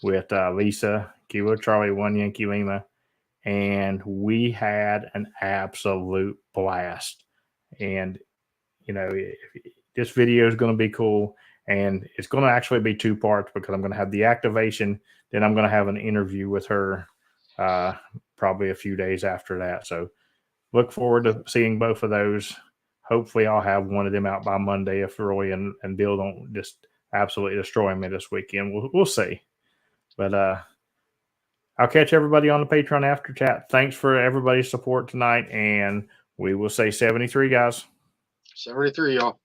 [SPEAKER 1] with Lisa, Kilo Charlie 1 Yankee Lima, and we had an absolute blast. And, you know, this video is going to be cool, and it's going to actually be 2 parts because I'm going to have the activation, then I'm going to have an interview with her probably a few days after that. So look forward to seeing both of those. Hopefully I'll have one of them out by Monday if Roy and Bill don't just absolutely destroy me this weekend. We'll see. But I'll catch everybody on the Patreon after chat. Thanks for everybody's support tonight, and we will say 73, guys.
[SPEAKER 2] 73, y'all.